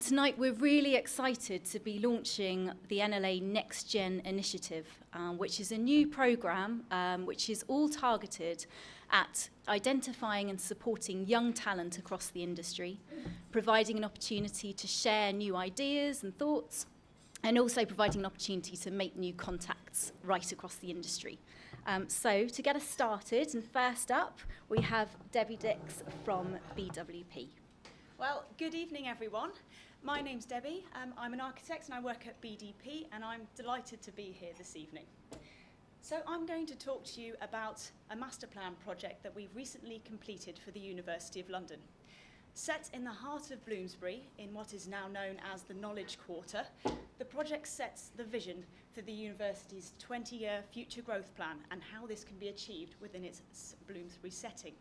Tonight we're really excited to be launching the NLA NextGen initiative, which is a new programme which is all targeted at identifying and supporting young talent across the industry, providing an opportunity to share new ideas and thoughts, and also providing an opportunity to make new contacts right across the industry. So to get us started, and first up, we have Debbie Dix from BWP. Well, good evening, everyone. My name's Debbie. I'm an architect and I work at BDP, and I'm delighted to be here this evening. So I'm going to talk to you about a master plan project that we've recently completed for the University of London. Set in the heart of Bloomsbury, in what is now known as the Knowledge Quarter, the project sets the vision for the university's 20-year future growth plan and how this can be achieved within its Bloomsbury setting.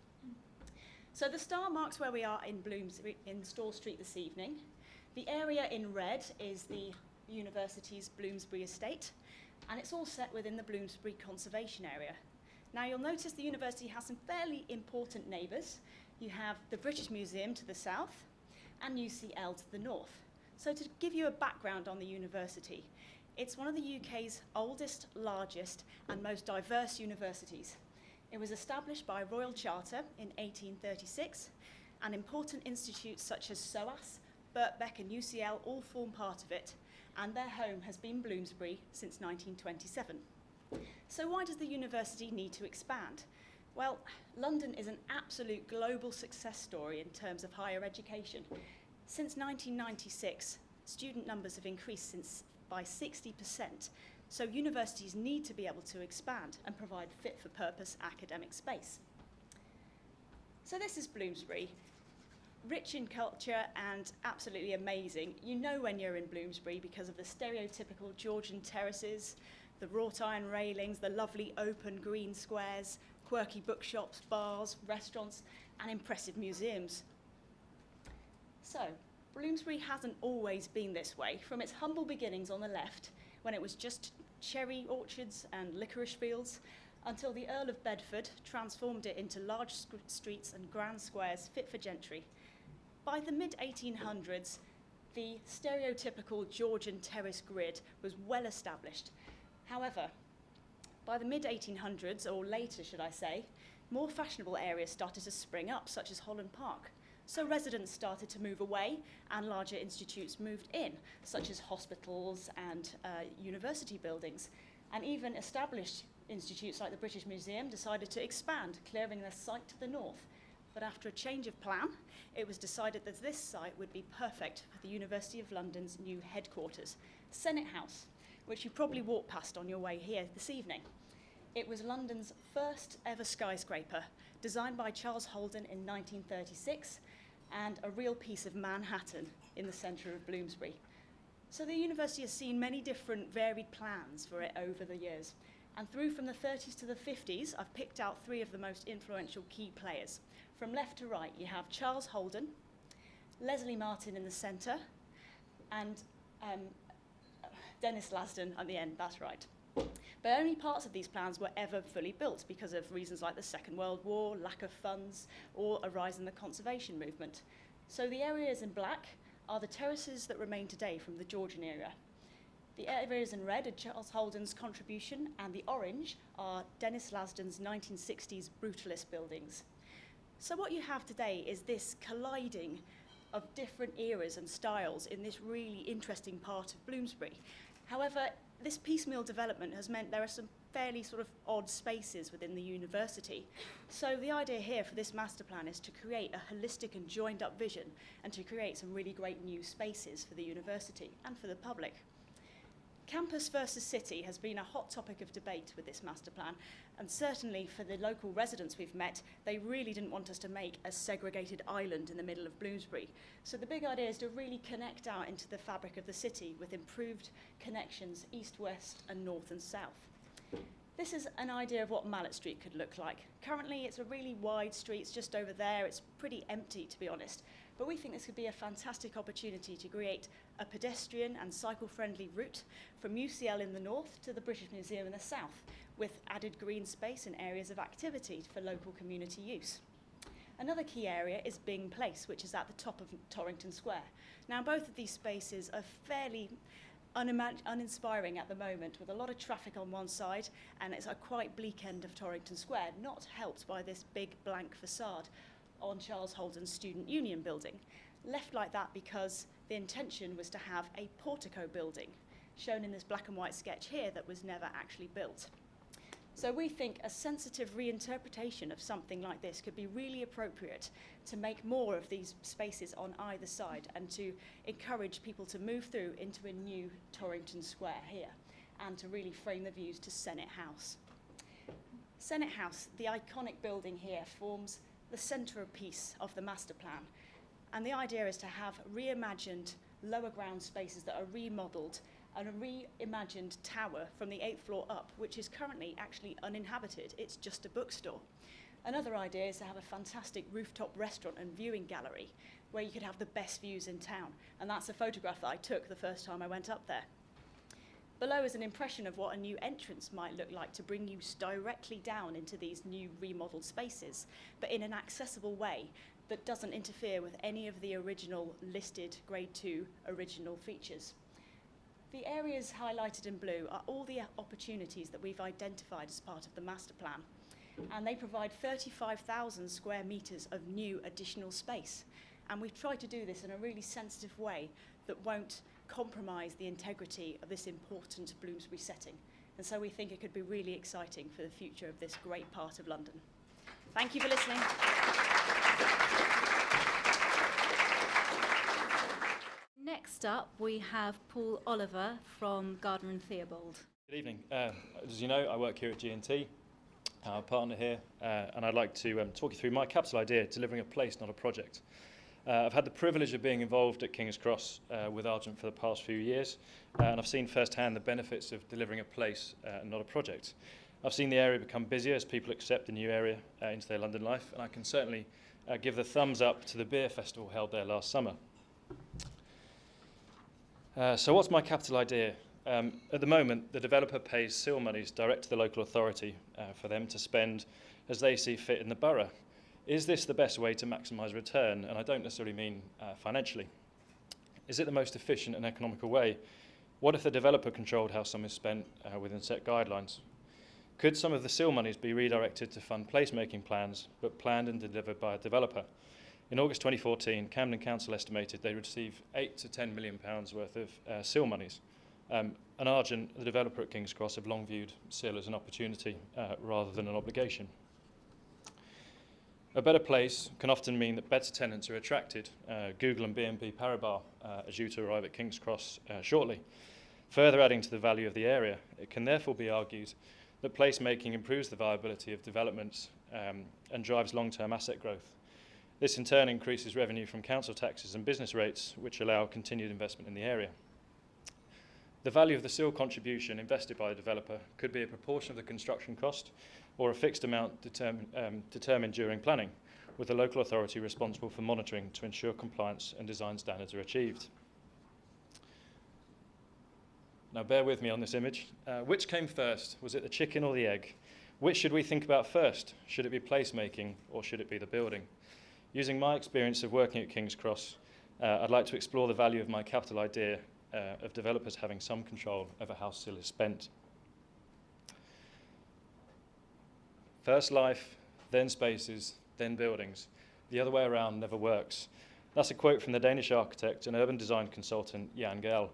So the star marks where we are in Bloomsbury, in Store Street this evening. The area in red is the university's Bloomsbury estate, and it's all set within the Bloomsbury Conservation Area. Now you'll notice the university has some fairly important neighbours. You have the British Museum to the south and UCL to the north. So to give you a background on the university, it's one of the UK's oldest, largest and most diverse universities. It was established by Royal Charter in 1836, and important institutes such as SOAS, Birkbeck and UCL all form part of it, and their home has been Bloomsbury since 1927. So why does the university need to expand? Well, London is an absolute global success story in terms of higher education. Since 1996, student numbers have increased by 60%, so universities need to be able to expand and provide fit-for-purpose academic space. So this is Bloomsbury, rich in culture and absolutely amazing. You know when you're in Bloomsbury because of the stereotypical Georgian terraces, the wrought iron railings, the lovely open green squares, quirky bookshops, bars, restaurants, and impressive museums. So, Bloomsbury hasn't always been this way. From its humble beginnings on the left, when it was just cherry orchards and licorice fields, until the Earl of Bedford transformed it into large streets and grand squares fit for gentry. By the mid-1800s, the stereotypical Georgian terrace grid was well established. However, by the mid-1800s, or later should I say, more fashionable areas started to spring up, such as Holland Park. So residents started to move away and larger institutes moved in, such as hospitals and university buildings. And even established institutes like the British Museum decided to expand, clearing their site to the north. But after a change of plan, it was decided that this site would be perfect for the University of London's new headquarters, Senate House, which you probably walked past on your way here this evening. It was London's first ever skyscraper, designed by Charles Holden in 1936, and a real piece of Manhattan in the centre of Bloomsbury. So the university has seen many different varied plans for it over the years. And through from the 30s to the 50s, I've picked out three of the most influential key players. From left to right, you have Charles Holden, Leslie Martin in the centre, and Dennis Lasdon at the end, that's right. But only parts of these plans were ever fully built because of reasons like the Second World War, lack of funds, or a rise in the conservation movement. So the areas in black are the terraces that remain today from the Georgian era. The areas in red are Charles Holden's contribution, and the orange are Dennis Lasdon's 1960s brutalist buildings. So what you have today is this colliding of different eras and styles in this really interesting part of Bloomsbury. However, this piecemeal development has meant there are some fairly sort of odd spaces within the university. So the idea here for this master plan is to create a holistic and joined up vision and to create some really great new spaces for the university and for the public. Campus versus city has been a hot topic of debate with this master plan, and certainly for the local residents we've met, they really didn't want us to make a segregated island in the middle of Bloomsbury. So the big idea is to really connect out into the fabric of the city with improved connections east, west, and north and south. This is an idea of what Mallet Street could look like. Currently, it's a really wide street, it's just over there, it's pretty empty to be honest. But we think this could be a fantastic opportunity to create a pedestrian and cycle-friendly route from UCL in the north to the British Museum in the south, with added green space and areas of activity for local community use. Another key area is Byng Place, which is at the top of Torrington Square. Now, both of these spaces are fairly uninspiring at the moment, with a lot of traffic on one side, and it's a quite bleak end of Torrington Square, not helped by this big blank facade on Charles Holden's Student Union building. Left like that because the intention was to have a portico building, shown in this black and white sketch here, that was never actually built. So we think a sensitive reinterpretation of something like this could be really appropriate to make more of these spaces on either side and to encourage people to move through into a new Torrington Square here and to really frame the views to Senate House. Senate House, the iconic building here, forms the centrepiece of the master plan. And the idea is to have reimagined lower ground spaces that are remodelled and a reimagined tower from the 8th floor up, which is currently actually uninhabited. It's just a bookstore. Another idea is to have a fantastic rooftop restaurant and viewing gallery where you could have the best views in town. And that's a photograph that I took the first time I went up there. Below is an impression of what a new entrance might look like to bring you directly down into these new remodelled spaces, but in an accessible way that doesn't interfere with any of the original listed Grade 2 original features. The areas highlighted in blue are all the opportunities that we've identified as part of the master plan, and they provide 35,000 square metres of new additional space. And we've tried to do this in a really sensitive way that won't compromise the integrity of this important Bloomsbury setting. And so we think it could be really exciting for the future of this great part of London. Thank you for listening. Next up, we have Paul Oliver from Gardner and Theobald. Good evening. As you know, I work here at G&T, our partner here, and I'd like to talk you through my capital idea, delivering a place, not a project. I've had the privilege of being involved at King's Cross with Argent for the past few years, and I've seen firsthand the benefits of delivering a place and not a project. I've seen the area become busier as people accept the new area into their London life, and I can certainly give the thumbs up to the beer festival held there last summer. So what's my capital idea? At the moment, the developer pays seal monies direct to the local authority for them to spend as they see fit in the borough. Is this the best way to maximise return? And I don't necessarily mean financially. Is it the most efficient and economical way? What if the developer controlled how some is spent within set guidelines? Could some of the seal monies be redirected to fund placemaking plans, but planned and delivered by a developer? In August 2014, Camden Council estimated they would receive £8 to £10 million worth of seal monies. And Argent, the developer at King's Cross, have long viewed seal as an opportunity rather than an obligation. A better place can often mean that better tenants are attracted. Google and BNP Paribas are due to arrive at King's Cross shortly. Further adding to the value of the area, it can therefore be argued that placemaking improves the viability of developments and drives long-term asset growth. This in turn increases revenue from council taxes and business rates, which allow continued investment in the area. The value of the seal contribution invested by the developer could be a proportion of the construction cost or a fixed amount determined during planning, with the local authority responsible for monitoring to ensure compliance and design standards are achieved. Now bear with me on this image. Which came first? Was it the chicken or the egg? Which should we think about first? Should it be placemaking or should it be the building? Using my experience of working at King's Cross, I'd like to explore the value of my capital idea of developers having some control over how seal is spent. First life, then spaces, then buildings. The other way around never works. That's a quote from the Danish architect and urban design consultant Jan Gehl,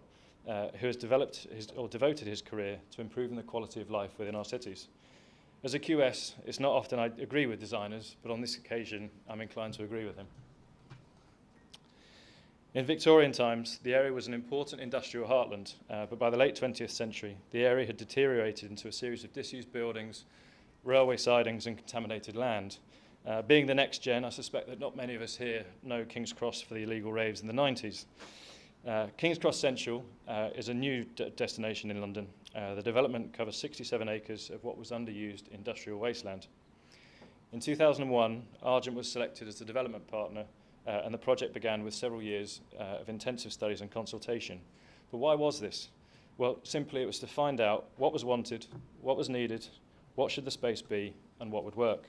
who has devoted his career to improving the quality of life within our cities. As a QS, it's not often I agree with designers, but on this occasion, I'm inclined to agree with him. In Victorian times, the area was an important industrial heartland, but by the late 20th century, the area had deteriorated into a series of disused buildings, railway sidings, and contaminated land. Being the next gen, I suspect that not many of us here know King's Cross for the illegal raves in the 90s. King's Cross Central is a new destination in London. The development covers 67 acres of what was underused industrial wasteland. In 2001, Argent was selected as the development partner, and the project began with several years of intensive studies and consultation. But why was this? Well, simply it was to find out what was wanted, what was needed, what should the space be, and what would work.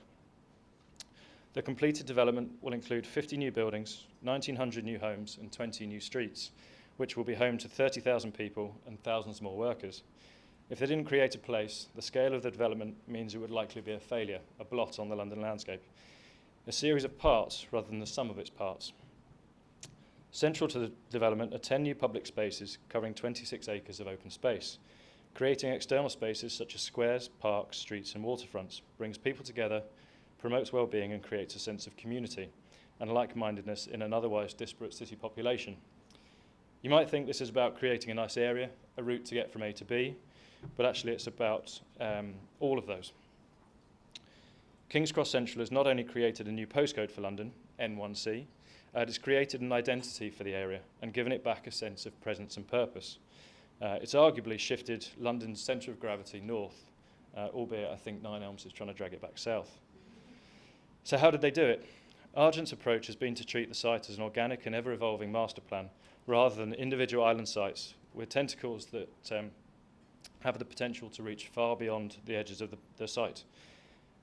The completed development will include 50 new buildings, 1,900 new homes and 20 new streets, which will be home to 30,000 people and thousands more workers. If they didn't create a place, the scale of the development means it would likely be a failure, a blot on the London landscape. A series of parts rather than the sum of its parts. Central to the development are 10 new public spaces covering 26 acres of open space. Creating external spaces such as squares, parks, streets and waterfronts brings people together, promotes well-being and creates a sense of community and like-mindedness in an otherwise disparate city population. You might think this is about creating a nice area, a route to get from A to B, but actually it's about all of those. King's Cross Central has not only created a new postcode for London, N1C, it has created an identity for the area and given it back a sense of presence and purpose. It's arguably shifted London's centre of gravity north, albeit I think Nine Elms is trying to drag it back south. So how did they do it? Argent's approach has been to treat the site as an organic and ever-evolving master plan rather than individual island sites with tentacles that have the potential to reach far beyond the edges of the site.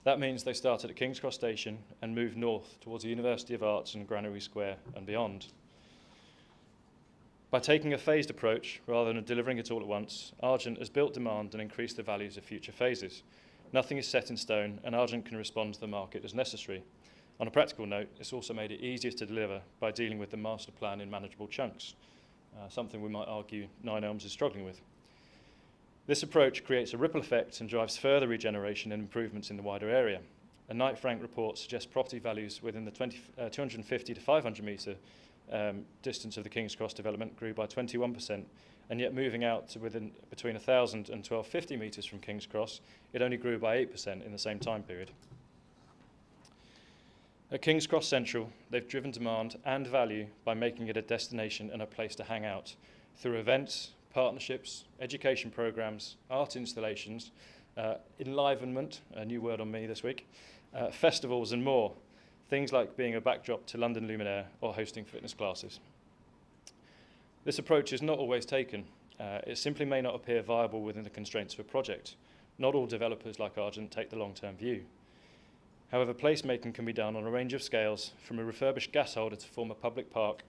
That means they started at King's Cross Station and moved north towards the University of Arts and Granary Square and beyond. By taking a phased approach rather than delivering it all at once, Argent has built demand and increased the values of future phases. Nothing is set in stone and Argent can respond to the market as necessary. On a practical note, it's also made it easier to deliver by dealing with the master plan in manageable chunks, something we might argue Nine Elms is struggling with. This approach creates a ripple effect and drives further regeneration and improvements in the wider area. A Knight Frank report suggests property values within the 250 to 500 metre distance of the King's Cross development grew by 21%, and yet moving out to between 1,000 and 1,250 metres from King's Cross, it only grew by 8% in the same time period. At King's Cross Central, they've driven demand and value by making it a destination and a place to hang out through events, partnerships, education programmes, art installations, enlivenment, a new word on me this week, festivals and more, things like being a backdrop to London Luminaire or hosting fitness classes. This approach is not always taken. It simply may not appear viable within the constraints of a project. Not all developers like Argent take the long-term view. However, placemaking can be done on a range of scales, from a refurbished gas holder to form a public park,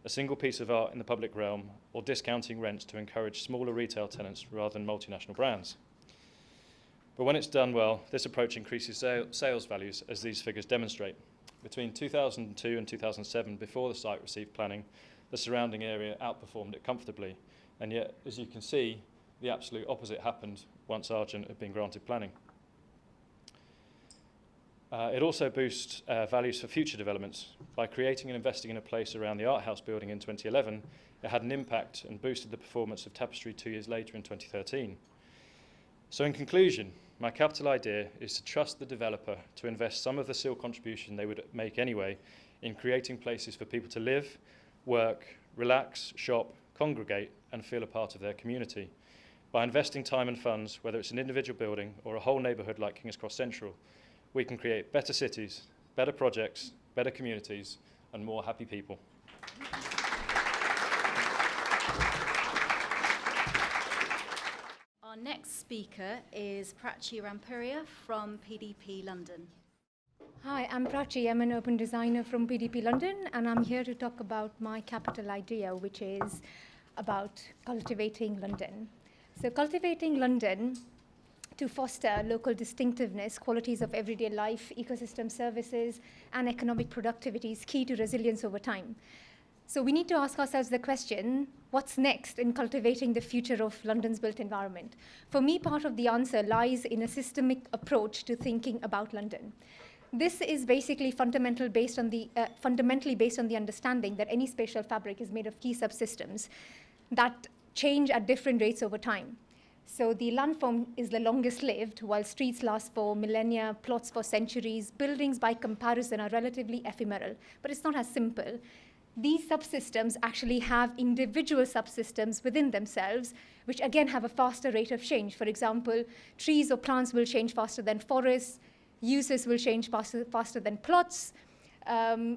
a single piece of art in the public realm, or discounting rents to encourage smaller retail tenants rather than multinational brands. But when it's done well, this approach increases sales values, as these figures demonstrate. Between 2002 and 2007, before the site received planning, the surrounding area outperformed it comfortably. And yet, as you can see, the absolute opposite happened once Argent had been granted planning. It also boosts values for future developments. By creating and investing in a place around the Art House building in 2011, it had an impact and boosted the performance of Tapestry 2 years later in 2013. So in conclusion, my capital idea is to trust the developer to invest some of the SIL contribution they would make anyway in creating places for people to live, work, relax, shop, congregate, and feel a part of their community. By investing time and funds, whether it's an individual building or a whole neighbourhood like King's Cross Central, we can create better cities, better projects, better communities, and more happy people. Our next speaker is Prachi Rampuria from PDP London. Hi, I'm Prachi. I'm an urban designer from PDP London, and I'm here to talk about my capital idea, which is about cultivating London. So cultivating London to foster local distinctiveness, qualities of everyday life, ecosystem services, and economic productivity is key to resilience over time. So we need to ask ourselves the question, what's next in cultivating the future of London's built environment? For me, part of the answer lies in a systemic approach to thinking about London. This is basically fundamentally based on the understanding that any spatial fabric is made of key subsystems that change at different rates over time. So the landform is the longest lived, while streets last for millennia, plots for centuries. Buildings, by comparison, are relatively ephemeral, but it's not as simple. These subsystems actually have individual subsystems within themselves, which again have a faster rate of change. For example, trees or plants will change faster than forests, uses will change faster than plots,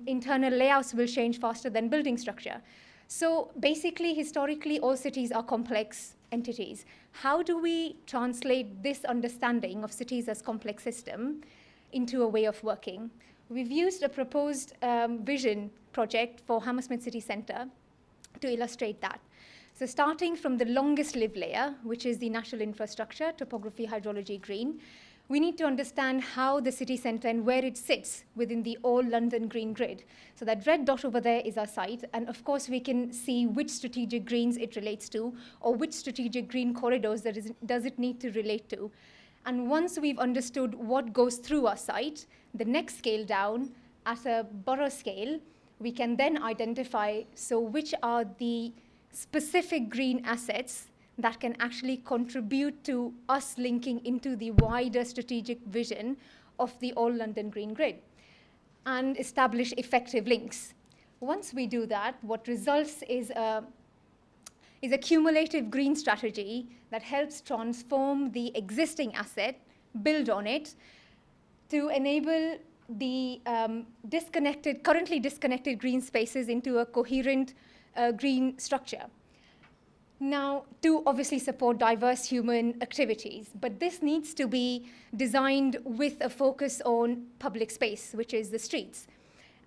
internal layouts will change faster than building structure. So basically, historically, all cities are complex entities. How do we translate this understanding of cities as complex system into a way of working? we've used a proposed vision project for Hammersmith City Centre to illustrate that. So starting from the longest lived layer, which is the natural infrastructure, topography, hydrology, green, we need to understand how the city centre and where it sits within the all London green grid. So that red dot over there is our site, and of course we can see which strategic greens it relates to, or which strategic green corridors does it need to relate to. And once we've understood what goes through our site, the next scale down, at a borough scale, we can then identify, so which are the specific green assets that can actually contribute to us linking into the wider strategic vision of the all London green grid and establish effective links. Once we do that, what results is a cumulative green strategy that helps transform the existing asset, build on it, to enable the currently disconnected green spaces into a coherent green structure. Now, to obviously support diverse human activities, but this needs to be designed with a focus on public space, which is the streets.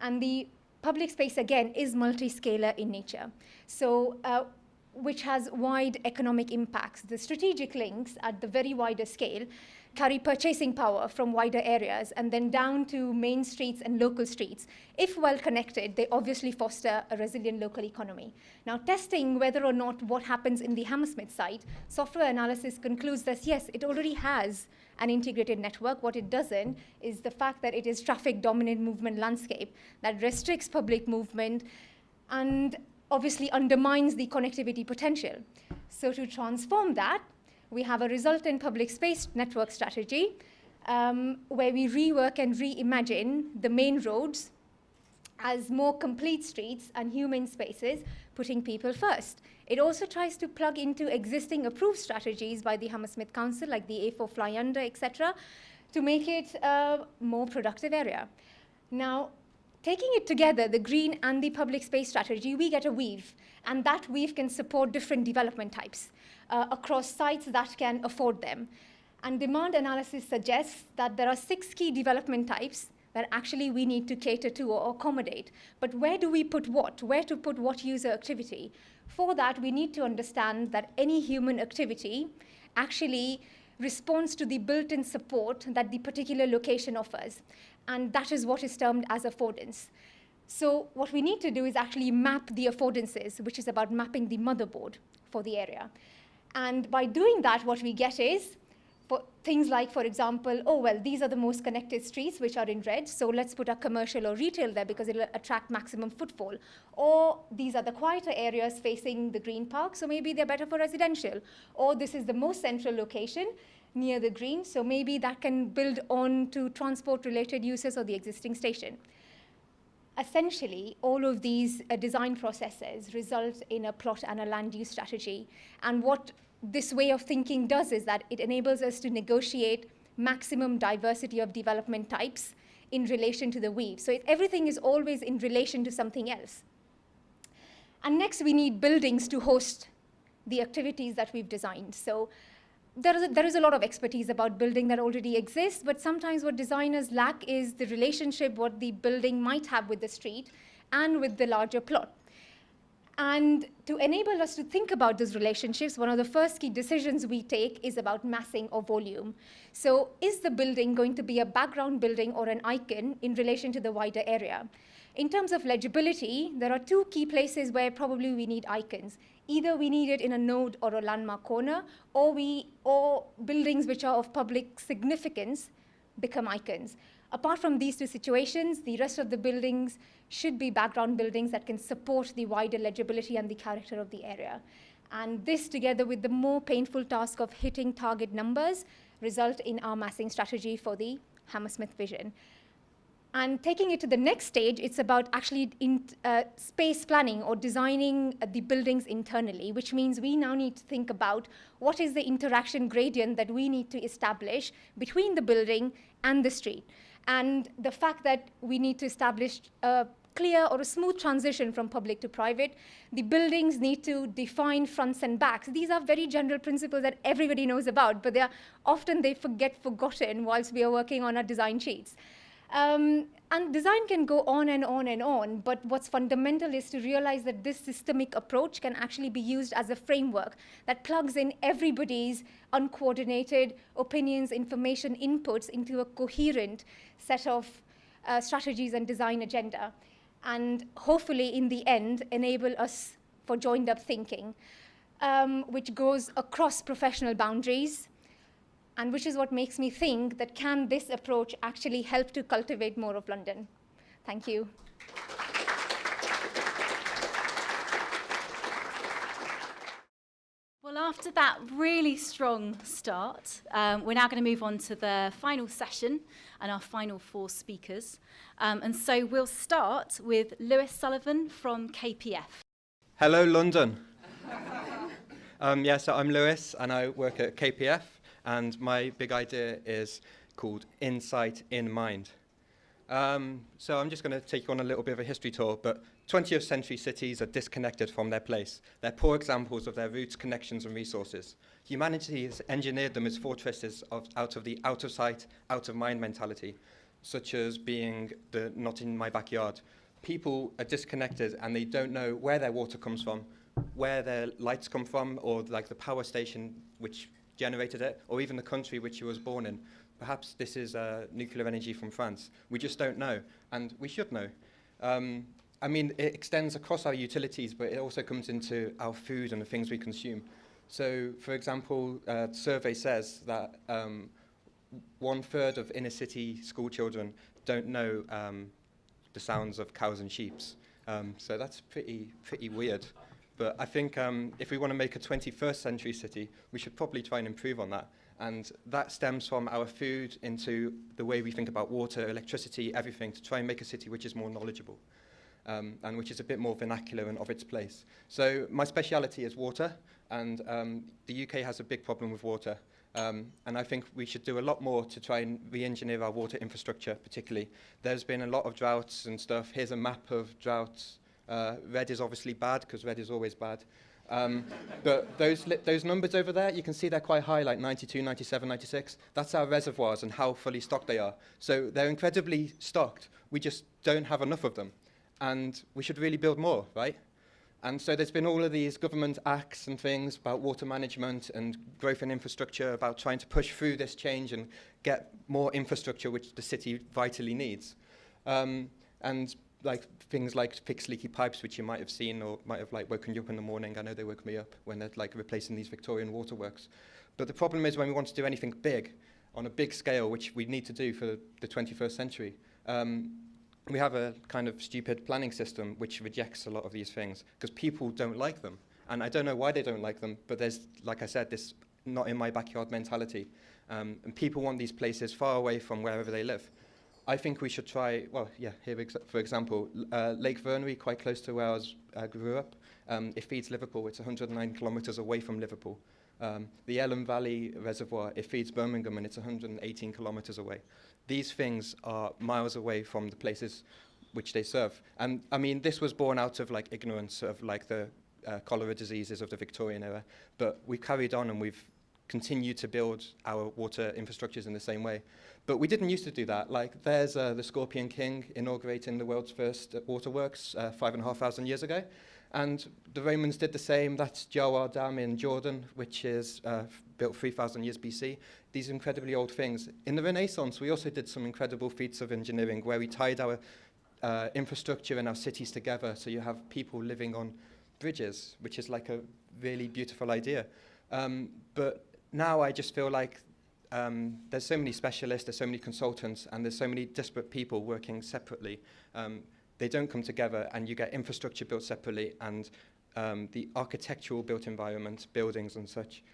And the public space, again, is multi-scalar in nature, so which has wide economic impacts. The strategic links at the very wider scale carry purchasing power from wider areas and then down to main streets and local streets. If well connected, they obviously foster a resilient local economy. Now, testing whether or not what happens in the Hammersmith site, software analysis concludes that yes, it already has an integrated network. What it doesn't is the fact that it is traffic-dominant movement landscape that restricts public movement and obviously undermines the connectivity potential. So to transform that, we have a resultant public space network strategy where we rework and reimagine the main roads as more complete streets and human spaces, putting people first. It also tries to plug into existing approved strategies by the Hammersmith Council, like the A4 Fly Under, etc., to make it a more productive area. Now, taking it together, the green and the public space strategy, we get a weave, and that weave can support different development types across sites that can afford them. And demand analysis suggests that there are 6 key development types that actually we need to cater to or accommodate. But where do we put what? Where to put what user activity? For that, we need to understand that any human activity actually responds to the built-in support that the particular location offers. And that is what is termed as affordance. So what we need to do is actually map the affordances, which is about mapping the motherboard for the area. And by doing that, what we get is for things like, for example, oh, well, these are the most connected streets, which are in red, so let's put a commercial or retail there because it'll attract maximum footfall. Or these are the quieter areas facing the green park, so maybe they're better for residential. Or this is the most central location near the green, so maybe that can build on to transport-related uses of the existing station. Essentially, all of these design processes result in a plot and a land use strategy. And what this way of thinking does is that it enables us to negotiate maximum diversity of development types in relation to the weave. So everything is always in relation to something else. And next, we need buildings to host the activities that we've designed. So there is a lot of expertise about building that already exists, but sometimes what designers lack is the relationship what the building might have with the street and with the larger plot. And to enable us to think about those relationships, one of the first key decisions we take is about massing or volume. So is the building going to be a background building or an icon in relation to the wider area? In terms of legibility, there are 2 key places where probably we need icons. Either we need it in a node or a landmark corner, or buildings which are of public significance become icons. Apart from these 2 situations, the rest of the buildings should be background buildings that can support the wider legibility and the character of the area. And this, together with the more painful task of hitting target numbers, result in our massing strategy for the Hammersmith vision. And taking it to the next stage, it's about actually space planning or designing the buildings internally, which means we now need to think about what is the interaction gradient that we need to establish between the building and the street. And the fact that we need to establish a clear or a smooth transition from public to private, the buildings need to define fronts and backs. These are very general principles that everybody knows about, but often they get forgotten whilst we are working on our design sheets. And And design can go on and on and on, but what's fundamental is to realize that this systemic approach can actually be used as a framework that plugs in everybody's uncoordinated opinions, information, inputs into a coherent set of strategies and design agenda, and hopefully in the end enable us for joined up thinking, which goes across professional boundaries, and which is what makes me think that can this approach actually help to cultivate more of London? Thank you. Well, after that really strong start, we're now going to move on to the final session and our final 4 speakers. And so we'll start with Lewis Sullivan from KPF. Hello, London. So I'm Lewis, and I work at KPF, and my big idea is called Insight in Mind. So I'm just going to take you on a little bit of a history tour, but 20th century cities are disconnected from their place. They're poor examples of their roots, connections, and resources. Humanity has engineered them as fortresses out of the out of sight, out of mind mentality, such as being the not in my backyard. People are disconnected and they don't know where their water comes from, where their lights come from, or like the power station which generated it, or even the country which it was born in. Perhaps this is nuclear energy from France. We just don't know, and we should know. I mean, it extends across our utilities, but it also comes into our food and the things we consume. So, for example, the survey says that 1/3 of inner city school children don't know the sounds of cows and sheep. So that's pretty weird. But I think if we want to make a 21st century city, we should probably try and improve on that. And that stems from our food into the way we think about water, electricity, everything, to try and make a city which is more knowledgeable and which is a bit more vernacular and of its place. So my speciality is water, and the UK has a big problem with water. And I think we should do a lot more to try and re-engineer our water infrastructure, particularly. There's been a lot of droughts and stuff. Here's a map of droughts. Red is obviously bad, because red is always bad. But those numbers over there, you can see they're quite high, like 92, 97, 96. That's our reservoirs and how fully stocked they are. So they're incredibly stocked. We just don't have enough of them. And we should really build more, right? And so there's been all of these government acts and things about water management and growth in infrastructure, about trying to push through this change and get more infrastructure which the city vitally needs. And like things like fix leaky pipes, which you might have seen or might have like woken you up in the morning. I know they woke me up when they're like replacing these Victorian waterworks. But the problem is when we want to do anything big, on a big scale, which we need to do for the 21st century, we have a kind of stupid planning system which rejects a lot of these things because people don't like them. And I don't know why they don't like them, but there's, like I said, this not in my backyard mentality. And people want these places far away from wherever they live. I think we should try, well, yeah, here, for example, Lake Vyrnwy, quite close to where I grew up. It feeds Liverpool. It's 109 kilometres away from Liverpool. The Elm Valley Reservoir, it feeds Birmingham, and it's 118 kilometres away. These things are miles away from the places which they serve. And, I mean, this was born out of, like, ignorance of, like, the cholera diseases of the Victorian era. But we carried on, and we've continued to build our water infrastructures in the same way. But we didn't used to do that. Like, there's the Scorpion King inaugurating the world's first waterworks 5,500 years ago. And the Romans did the same. That's Jawar Dam in Jordan, which is built 3,000 years BC. These incredibly old things. In the Renaissance, we also did some incredible feats of engineering where we tied our infrastructure and our cities together. So you have people living on bridges, which is like a really beautiful idea. But now I just feel like there's so many specialists, there's so many consultants, and there's so many disparate people working separately. They don't come together, and you get infrastructure built separately, and the architectural built environment, buildings and such,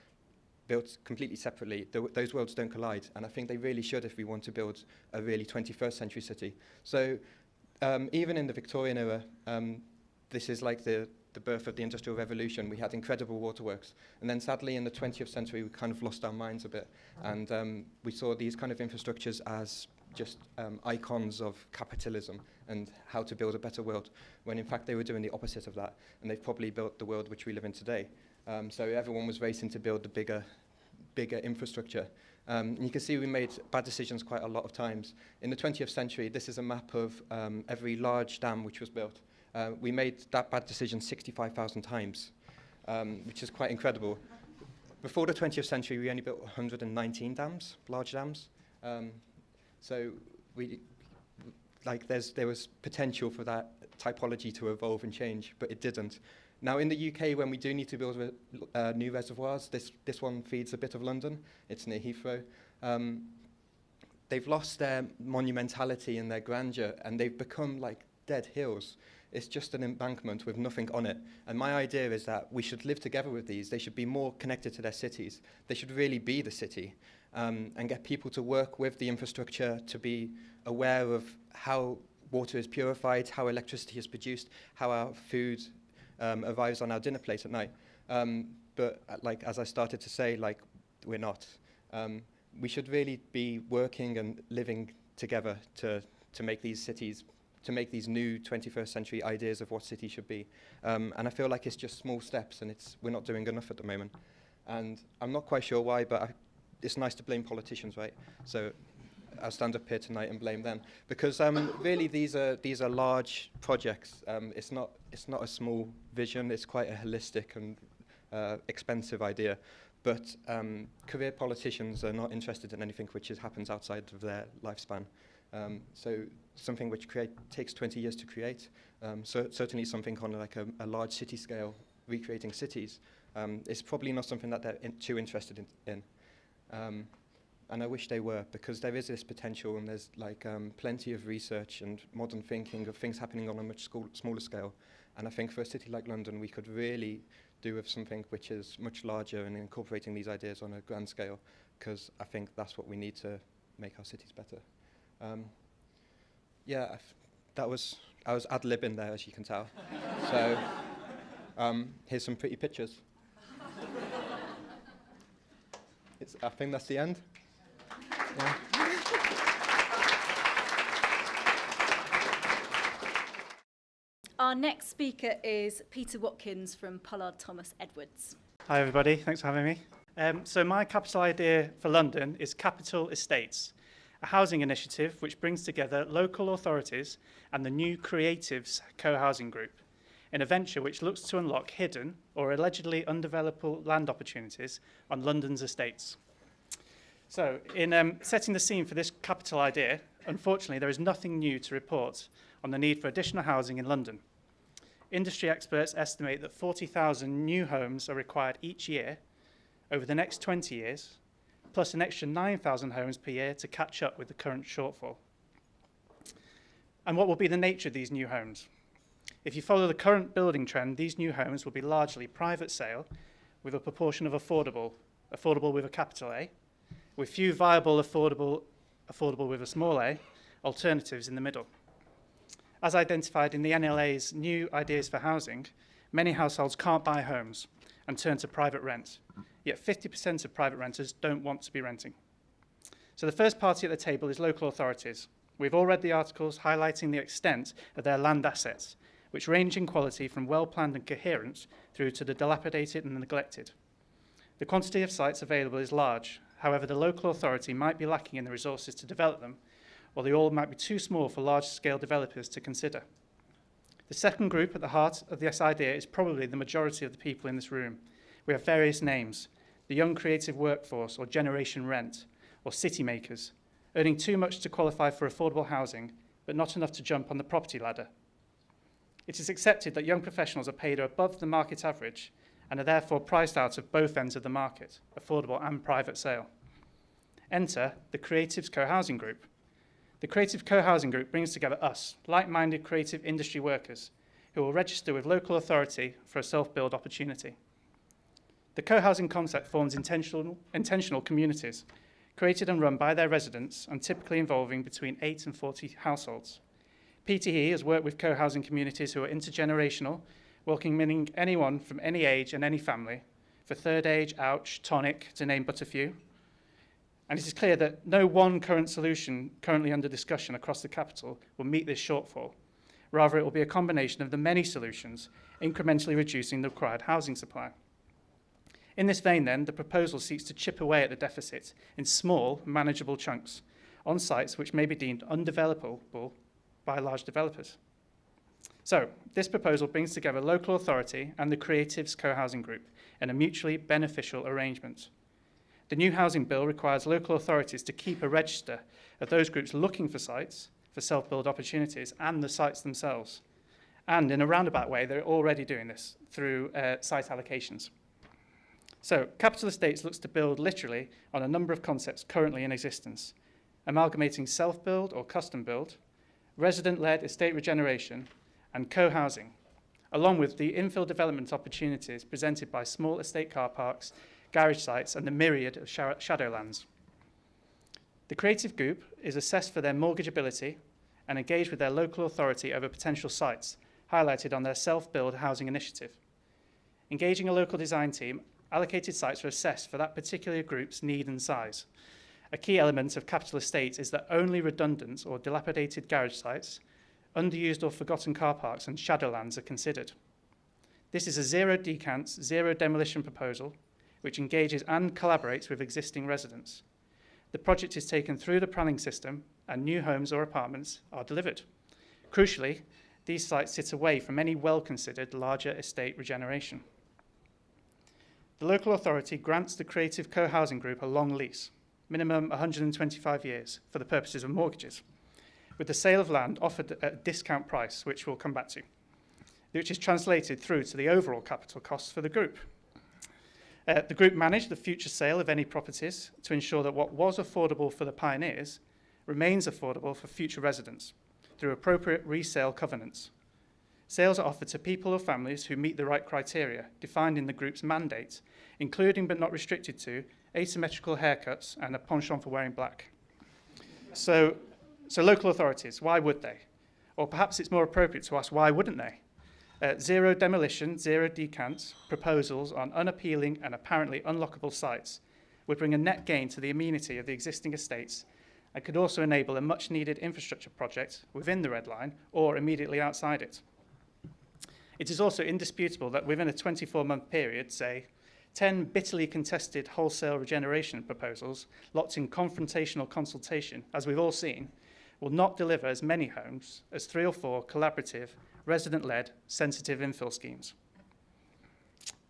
built completely separately. Those worlds don't collide, and I think they really should if we want to build a really 21st century city. So even in the Victorian era, this is like the birth of the Industrial Revolution. We had incredible waterworks. And then sadly in the 20th century, we kind of lost our minds a bit. And we saw these kind of infrastructures as just icons of capitalism and how to build a better world, when in fact they were doing the opposite of that. And they've probably built the world which we live in today. So everyone was racing to build the bigger infrastructure. And you can see we made bad decisions quite a lot of times. In the 20th century, this is a map of every large dam which was built. We made that bad decision 65,000 times, which is quite incredible. Before the 20th century, we only built 119 dams, large dams. So there was potential for that typology to evolve and change, but it didn't. Now in the UK, when we do need to build new reservoirs, this one feeds a bit of London. It's near Heathrow. They've lost their monumentality and their grandeur, and they've become like dead hills. It's just an embankment with nothing on it. And my idea is that we should live together with these. They should be more connected to their cities. They should really be the city, and get people to work with the infrastructure, to be aware of how water is purified, how electricity is produced, how our food arrives on our dinner plate at night. But as I started to say, we're not. We should really be working and living together to make these cities, to make these new 21st century ideas of what cities should be. And I feel like it's just small steps, and we're not doing enough at the moment. And I'm not quite sure why, but it's nice to blame politicians, right? So I'll stand up here tonight and blame them, because really these are large projects. It's not a small vision. It's quite a holistic and expensive idea. But career politicians are not interested in anything which happens outside of their lifespan. So something which takes 20 years to create, so certainly something on a large city scale, recreating cities, is probably not something that they're too interested in. And I wish they were, because there is this potential, and there's plenty of research and modern thinking of things happening on a much smaller scale. And I think for a city like London, we could really do with something which is much larger and incorporating these ideas on a grand scale, because I think that's what we need to make our cities better. I was ad-libbing there, as you can tell. So here's some pretty pictures. I think that's the end. Yeah. Our next speaker is Peter Watkins from Pollard Thomas Edwards. Hi everybody, thanks for having me. So my capital idea for London is Capital Estates, a housing initiative which brings together local authorities and the new Creatives co-housing group in a venture which looks to unlock hidden or allegedly undevelopable land opportunities on London's estates. So in setting the scene for this capital idea, unfortunately there is nothing new to report on the need for additional housing in London. Industry experts estimate that 40,000 new homes are required each year over the next 20 years, plus an extra 9,000 homes per year to catch up with the current shortfall. And what will be the nature of these new homes? If you follow the current building trend, these new homes will be largely private sale with a proportion of affordable with a capital A, with few viable affordable with a small a, alternatives in the middle. As identified in the NLA's new ideas for housing, many households can't buy homes and turn to private rent, yet 50% of private renters don't want to be renting. So the first party at the table is local authorities. We've all read the articles highlighting the extent of their land assets, which range in quality from well-planned and coherent through to the dilapidated and neglected. The quantity of sites available is large. However, the local authority might be lacking in the resources to develop them, or they all might be too small for large-scale developers to consider. The second group at the heart of this idea is probably the majority of the people in this room. We have various names: the young creative workforce, or Generation Rent, or city makers, earning too much to qualify for affordable housing, but not enough to jump on the property ladder. It is accepted that young professionals are paid above the market average and are therefore priced out of both ends of the market, affordable and private sale. Enter the Creatives Co-housing Group. The Creative Co-housing Group brings together us, like-minded creative industry workers, who will register with local authority for a self-build opportunity. The co-housing concept forms intentional communities, created and run by their residents and typically involving between 8 and 40 households. PTE has worked with co-housing communities who are intergenerational, welcoming anyone from any age and any family, for third age, ouch, tonic, to name but a few. And it is clear that no one current solution currently under discussion across the capital will meet this shortfall. Rather, it will be a combination of the many solutions, incrementally reducing the required housing supply. In this vein, then, the proposal seeks to chip away at the deficit in small, manageable chunks on sites which may be deemed undevelopable by large developers. So, this proposal brings together local authority and the Creatives Co-housing Group in a mutually beneficial arrangement. The new housing bill requires local authorities to keep a register of those groups looking for sites for self-build opportunities and the sites themselves. And in a roundabout way, they're already doing this through site allocations. So, Capital Estates looks to build literally on a number of concepts currently in existence, amalgamating self-build or custom build, resident-led estate regeneration, and co-housing, along with the infill development opportunities presented by small estate car parks, garage sites, and the myriad of shadowlands. The Creative Group is assessed for their mortgageability and engaged with their local authority over potential sites, highlighted on their self-build housing initiative. Engaging a local design team, allocated sites are assessed for that particular group's need and size. A key element of Capital Estates is that only redundant or dilapidated garage sites, underused or forgotten car parks, and shadowlands are considered. This is a zero decants, zero demolition proposal, which engages and collaborates with existing residents. The project is taken through the planning system, and new homes or apartments are delivered. Crucially, these sites sit away from any well-considered larger estate regeneration. The local authority grants the Creative Co-housing Group a long lease, minimum 125 years, for the purposes of mortgages, with the sale of land offered at a discount price, which we'll come back to, which is translated through to the overall capital costs for the group. The group managed the future sale of any properties to ensure that what was affordable for the pioneers remains affordable for future residents through appropriate resale covenants. Sales are offered to people or families who meet the right criteria defined in the group's mandate, including but not restricted to asymmetrical haircuts and a penchant for wearing black. So local authorities, why would they? Or perhaps it's more appropriate to ask, why wouldn't they? Zero demolition, zero decants proposals on unappealing and apparently unlockable sites would bring a net gain to the amenity of the existing estates and could also enable a much-needed infrastructure project within the Red Line or immediately outside it. It is also indisputable that within a 24-month period, say, 10 bitterly contested wholesale regeneration proposals locked in confrontational consultation, as we've all seen, will not deliver as many homes as 3 or 4 collaborative, resident-led, sensitive infill schemes.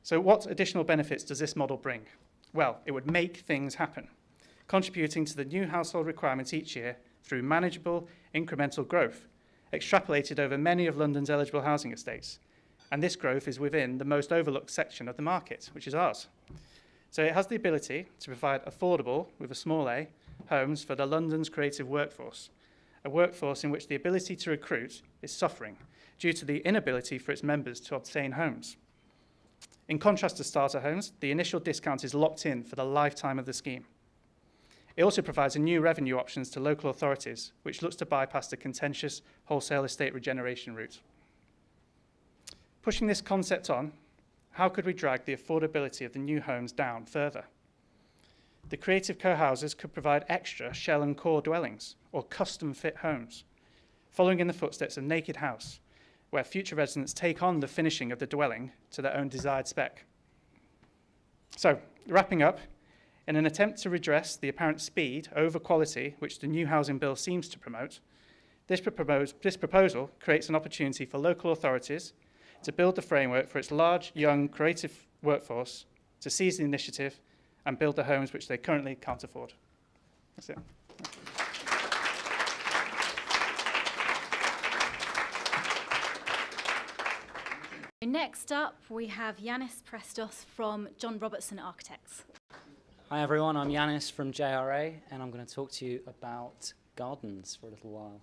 So what additional benefits does this model bring? Well, it would make things happen, contributing to the new household requirements each year through manageable, incremental growth, extrapolated over many of London's eligible housing estates. And this growth is within the most overlooked section of the market, which is ours. So it has the ability to provide affordable, with a small a, homes for the London's creative workforce, a workforce in which the ability to recruit is suffering due to the inability for its members to obtain homes. In contrast to starter homes, the initial discount is locked in for the lifetime of the scheme. It also provides a new revenue options to local authorities, which looks to bypass the contentious wholesale estate regeneration route. Pushing this concept on, how could we drag the affordability of the new homes down further? The Creative Co-houses could provide extra shell and core dwellings or custom-fit homes, following in the footsteps of Naked House, where future residents take on the finishing of the dwelling to their own desired spec. So, wrapping up, in an attempt to redress the apparent speed over quality which the new housing bill seems to promote, this proposal creates an opportunity for local authorities to build the framework for its large, young, creative workforce to seize the initiative and build the homes which they currently can't afford. That's it. Next up, we have Yanis Prestos from John Robertson Architects. Hi everyone, I'm Yanis from JRA, and I'm going to talk to you about gardens for a little while.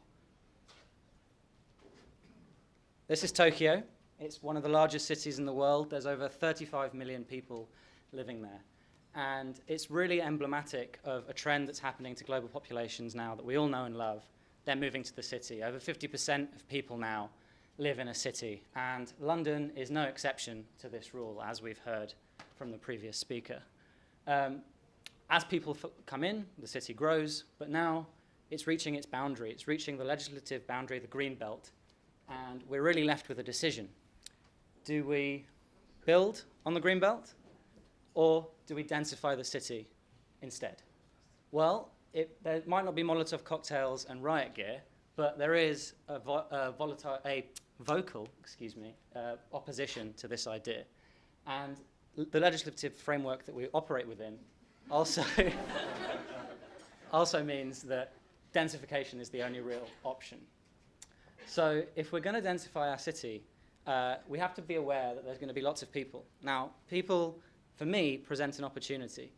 This is Tokyo. It's one of the largest cities in the world. There's over 35 million people living there. And it's really emblematic of a trend that's happening to global populations now that we all know and love. They're moving to the city. Over 50% of people now live in a city. And London is no exception to this rule, as we've heard from the previous speaker. As people come in, the city grows, but now it's reaching its boundary. It's reaching the legislative boundary, the green belt. And we're really left with a decision. Do we build on the green belt, Or do we densify the city instead? Well, there might not be Molotov cocktails and riot gear, but there is a vocal opposition to this idea. And the legislative framework that we operate within also, also means that densification is the only real option. So if we're going to densify our city, we have to be aware that there's going to be lots of people. Now, people, for me, present an opportunity.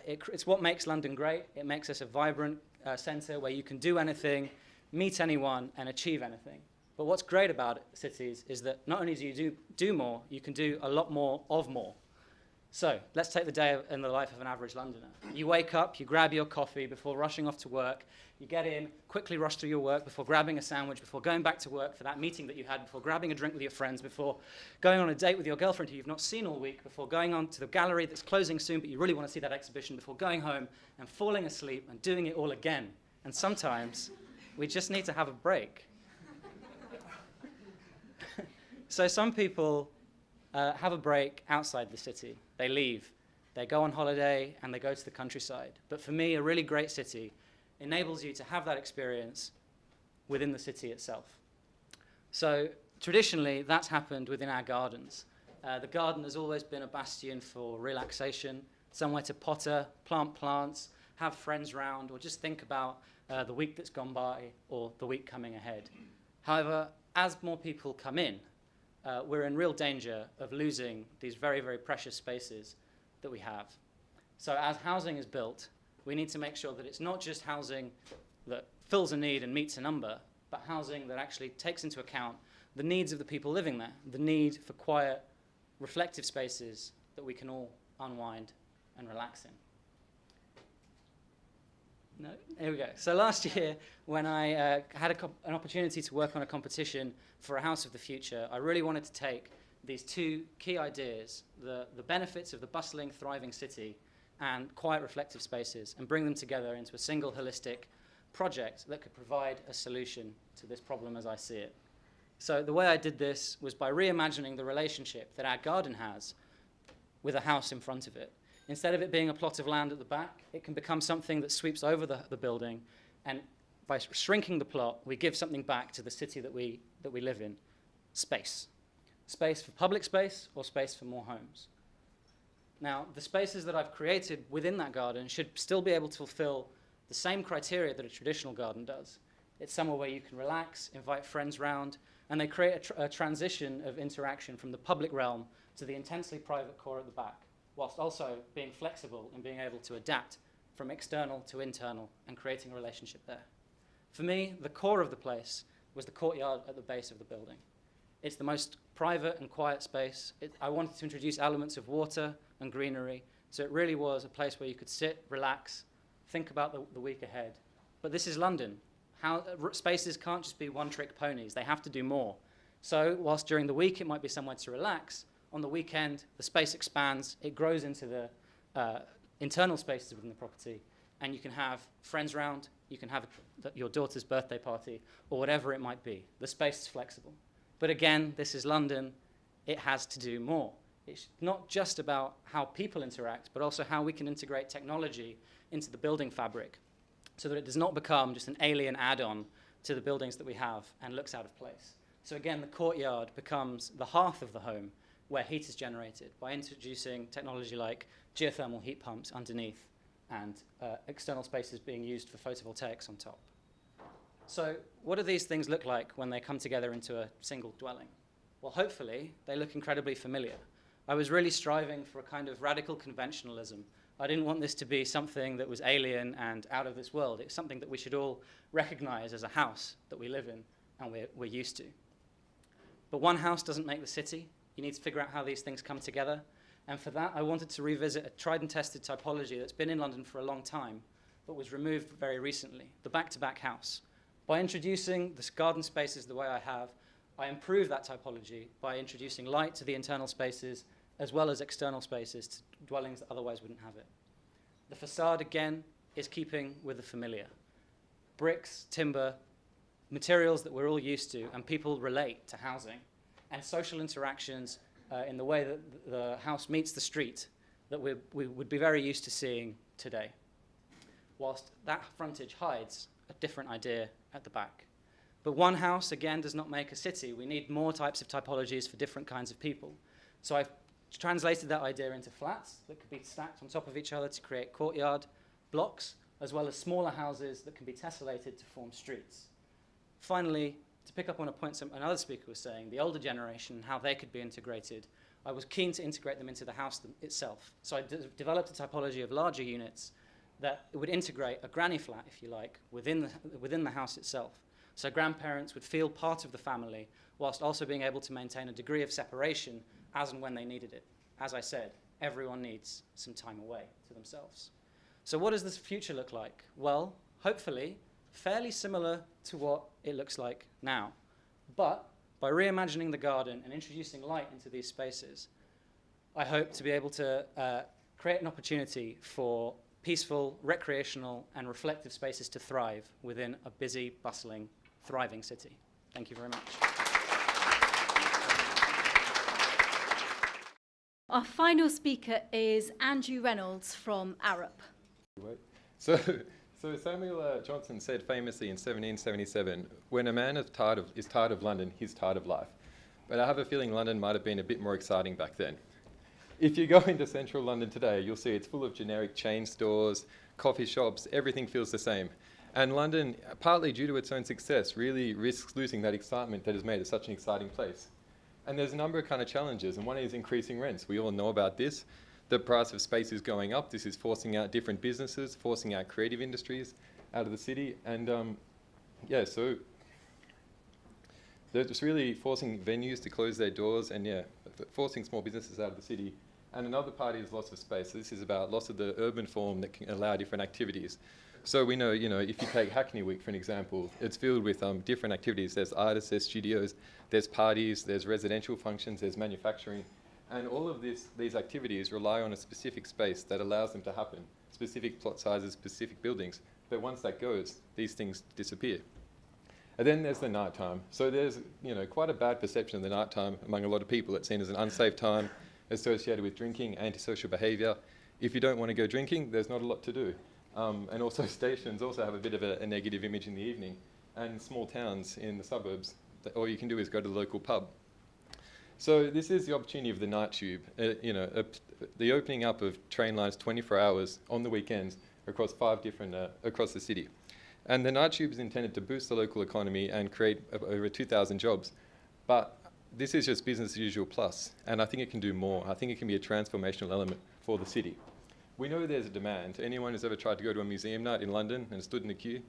It's what makes London great. It makes us a vibrant centre where you can do anything, meet anyone, and achieve anything. But what's great about cities is that not only do you do more, you can do a lot more of more. So let's take the day in the life of an average Londoner. You wake up, you grab your coffee before rushing off to work, you get in, quickly rush through your work before grabbing a sandwich, before going back to work for that meeting that you had, before grabbing a drink with your friends, before going on a date with your girlfriend who you've not seen all week, before going on to the gallery that's closing soon but you really want to see that exhibition, before going home and falling asleep and doing it all again. And sometimes we just need to have a break. So some people have a break outside the city. They leave, they go on holiday, and they go to the countryside. But for me, a really great city enables you to have that experience within the city itself. So traditionally, that's happened within our gardens. The garden has always been a bastion for relaxation, somewhere to potter, plant plants, have friends round, or just think about the week that's gone by or the week coming ahead. However, as more people come in, we're in real danger of losing these very, very precious spaces that we have. So as housing is built, we need to make sure that it's not just housing that fills a need and meets a number, but housing that actually takes into account the needs of the people living there, the need for quiet, reflective spaces that we can all unwind and relax in. No? Here we go. So last year, when I had an opportunity to work on a competition for a house of the future, I really wanted to take these two key ideas, the benefits of the bustling, thriving city and quiet, reflective spaces, and bring them together into a single holistic project that could provide a solution to this problem as I see it. So the way I did this was by reimagining the relationship that our garden has with a house in front of it. Instead of it being a plot of land at the back, it can become something that sweeps over the building, and by shrinking the plot, we give something back to the city that we live in. Space. Space for public space or space for more homes. Now, the spaces that I've created within that garden should still be able to fulfill the same criteria that a traditional garden does. It's somewhere where you can relax, invite friends round, and they create a transition of interaction from the public realm to the intensely private core at the back, whilst also being flexible and being able to adapt from external to internal and creating a relationship there. For me, the core of the place was the courtyard at the base of the building. It's the most private and quiet space. I wanted to introduce elements of water and greenery, so it really was a place where you could sit, relax, think about the week ahead. But this is London. Spaces can't just be one-trick ponies. They have to do more. So whilst during the week it might be somewhere to relax, on the weekend, the space expands, it grows into the internal spaces within the property, and you can have friends round, you can have your daughter's birthday party, or whatever it might be. The space is flexible. But again, this is London. It has to do more. It's not just about how people interact, but also how we can integrate technology into the building fabric so that it does not become just an alien add-on to the buildings that we have and looks out of place. So again, the courtyard becomes the hearth of the home, where heat is generated by introducing technology like geothermal heat pumps underneath and external spaces being used for photovoltaics on top. So what do these things look like when they come together into a single dwelling? Well, hopefully, they look incredibly familiar. I was really striving for a kind of radical conventionalism. I didn't want this to be something that was alien and out of this world. It's something that we should all recognize as a house that we live in and we're used to. But one house doesn't make the city. You need to figure out how these things come together. And for that, I wanted to revisit a tried and tested typology that's been in London for a long time, but was removed very recently, the back-to-back house. By introducing the garden spaces the way I have, I improve that typology by introducing light to the internal spaces as well as external spaces to dwellings that otherwise wouldn't have it. The facade, again, is keeping with the familiar. Bricks, timber, materials that we're all used to, and people relate to housing. And social interactions in the way that the house meets the street, that we would be very used to seeing today, whilst that frontage hides a different idea at the back. But one house, again, does not make a city. We need more types of typologies for different kinds of people. So I've translated that idea into flats that could be stacked on top of each other to create courtyard blocks, as well as smaller houses that can be tessellated to form streets. Finally, to pick up on a point another speaker was saying, the older generation, how they could be integrated, I was keen to integrate them into the house itself. So I developed a typology of larger units that would integrate a granny flat, if you like, within the house itself. So grandparents would feel part of the family, whilst also being able to maintain a degree of separation as and when they needed it. As I said, everyone needs some time away to themselves. So what does this future look like? Well, hopefully, fairly similar to what it looks like now. But by reimagining the garden and introducing light into these spaces, I hope to be able to create an opportunity for peaceful, recreational, and reflective spaces to thrive within a busy, bustling, thriving city. Thank you very much. Our final speaker is Andrew Reynolds from Arup. So Samuel Johnson said famously in 1777, when a man is tired of London, he's tired of life. But I have a feeling London might have been a bit more exciting back then. If you go into central London today, you'll see it's full of generic chain stores, coffee shops, everything feels the same. And London, partly due to its own success, really risks losing that excitement that has made it such an exciting place. And there's a number of kind of challenges, and one is increasing rents. We all know about this. The price of space is going up. This is forcing out different businesses, forcing out creative industries out of the city. And so they're just really forcing venues to close their doors and forcing small businesses out of the city. And another part is loss of space. So this is about loss of the urban form that can allow different activities. So we know, if you take Hackney Week, for an example, it's filled with different activities. There's artists, there's studios, there's parties, there's residential functions, there's manufacturing. And all of these activities rely on a specific space that allows them to happen, specific plot sizes, specific buildings. But once that goes, these things disappear. And then there's the night time. So there's quite a bad perception of the night time among a lot of people. It's seen as an unsafe time associated with drinking, antisocial behaviour. If you don't want to go drinking, there's not a lot to do. And also stations also have a bit of a negative image in the evening. And small towns in the suburbs, all you can do is go to the local pub. So this is the opportunity of the night tube, the opening up of train lines 24 hours on the weekends across 5 different, across the city. And the night tube is intended to boost the local economy and create over 2,000 jobs. But this is just business as usual plus, and I think it can do more. I think it can be a transformational element for the city. We know there's a demand. Anyone who's ever tried to go to a museum night in London and stood in a queue,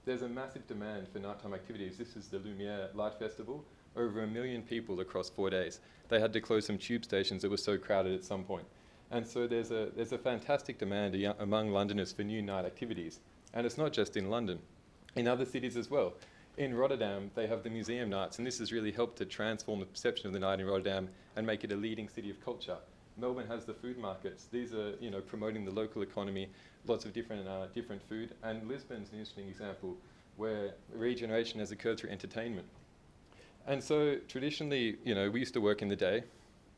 there's a massive demand for nighttime activities. This is the Lumiere Light Festival. Over 1 million people across 4 days. They had to close some tube stations that were so crowded at some point. And so there's a fantastic demand among Londoners for new night activities. And it's not just in London, in other cities as well. In Rotterdam, they have the museum nights, and this has really helped to transform the perception of the night in Rotterdam and make it a leading city of culture. Melbourne has the food markets. These are, promoting the local economy, lots of different food. And Lisbon's an interesting example where regeneration has occurred through entertainment. And so traditionally, we used to work in the day.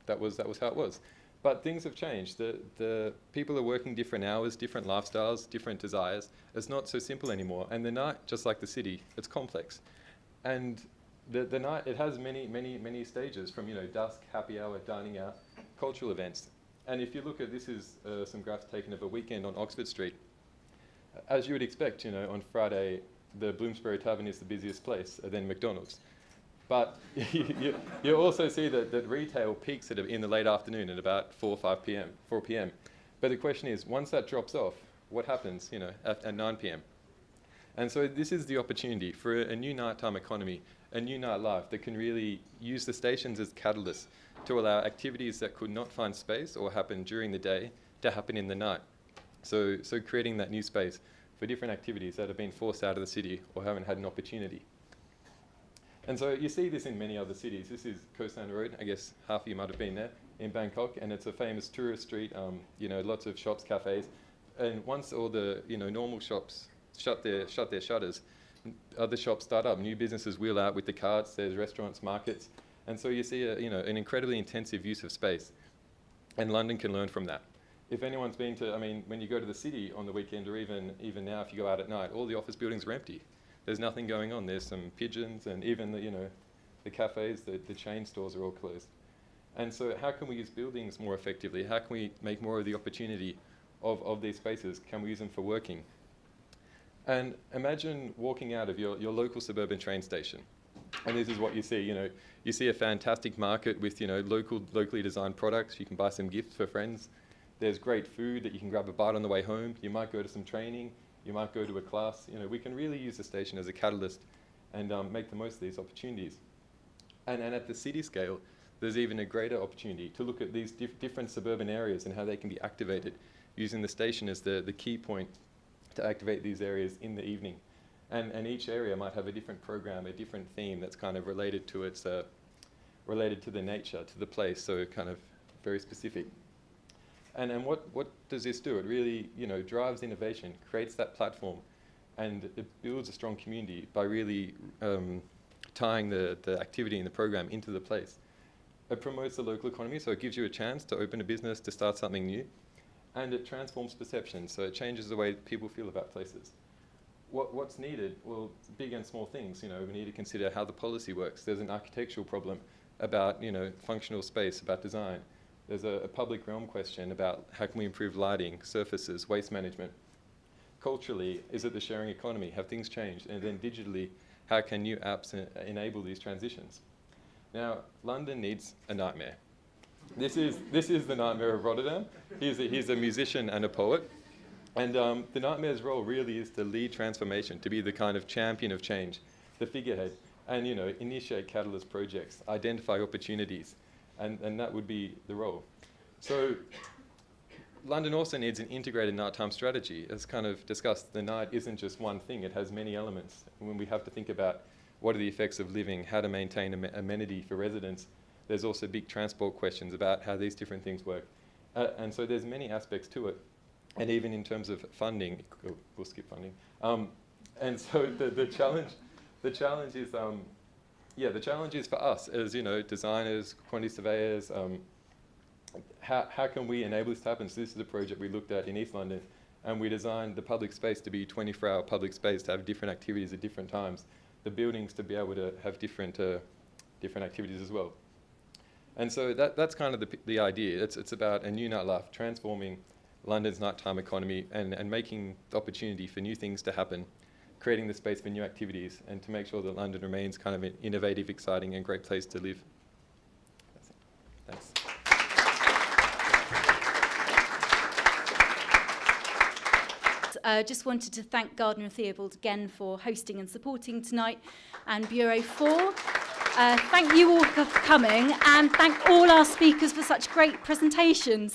That was how it was. But things have changed. The people are working different hours, different lifestyles, different desires. It's not so simple anymore. And the night, just like the city, it's complex. And the night, it has many stages from, dusk, happy hour, dining out, cultural events. And if you look at, this is some graphs taken of a weekend on Oxford Street. As you would expect, on Friday, the Bloomsbury Tavern is the busiest place, then McDonald's. But you also see that retail peaks in the late afternoon at about 4 p.m. But the question is, once that drops off, what happens, at 9 p.m.? And so this is the opportunity for a new nighttime economy, a new nightlife that can really use the stations as catalysts to allow activities that could not find space or happen during the day to happen in the night. So creating that new space for different activities that have been forced out of the city or haven't had an opportunity. And so you see this in many other cities. This is Khao San Road. I guess half of you might have been there in Bangkok, and it's a famous tourist street. Lots of shops, cafes, and once all the normal shops shut their shutters, other shops start up. New businesses wheel out with the carts. There's restaurants, markets, and so you see an incredibly intensive use of space. And London can learn from that. If anyone's been to, I mean, when you go to the city on the weekend, or even now if you go out at night, all the office buildings are empty. There's nothing going on. There's some pigeons, and even the cafes, the chain stores are all closed. And so how can we use buildings more effectively? How can we make more of the opportunity of these spaces? Can we use them for working? And imagine walking out of your local suburban train station. And this is what you see. You see a fantastic market with locally designed products. You can buy some gifts for friends. There's great food that you can grab a bite on the way home. You might go to some training. You might go to a class. We can really use the station as a catalyst and make the most of these opportunities. And at the city scale, there's even a greater opportunity to look at these different suburban areas and how they can be activated, using the station as the key point to activate these areas in the evening. And each area might have a different program, a different theme that's kind of related to its related to the nature, to the place, so kind of very specific. And what does this do? It really drives innovation, creates that platform, and it builds a strong community by really tying the activity in the program into the place. It promotes the local economy, so it gives you a chance to open a business, to start something new, and it transforms perception, so it changes the way people feel about places. What's needed? Well, big and small things. We need to consider how the policy works. There's an architectural problem about functional space, about design. There's a public realm question about how can we improve lighting, surfaces, waste management. Culturally, is it the sharing economy? Have things changed? And then digitally, how can new apps enable these transitions? Now, London needs a nightmare. This is the nightmare of Rotterdam. He's a musician and a poet. And the nightmare's role really is to lead transformation, to be the kind of champion of change, the figurehead, and initiate catalyst projects, identify opportunities, and that would be the role. So London also needs an integrated nighttime strategy. As kind of discussed, the night isn't just one thing, it has many elements. And when we have to think about what are the effects of living, how to maintain amenity for residents, there's also big transport questions about how these different things work. And so there's many aspects to it. And even in terms of funding, we'll skip funding. And so the challenge is, the challenge is for us as designers, quantity surveyors. How can we enable this to happen? So this is a project we looked at in East London, and we designed the public space to be 24-hour public space, to have different activities at different times. The buildings to be able to have different activities as well. And so that's kind of the idea. It's about a new nightlife, transforming London's nighttime economy and making the opportunity for new things to happen, creating the space for new activities, and to make sure that London remains kind of an innovative, exciting, and great place to live. That's it. Thanks. Just wanted to thank Gardner and Theobald again for hosting and supporting tonight, and Bureau 4. Thank you all for coming, and thank all our speakers for such great presentations.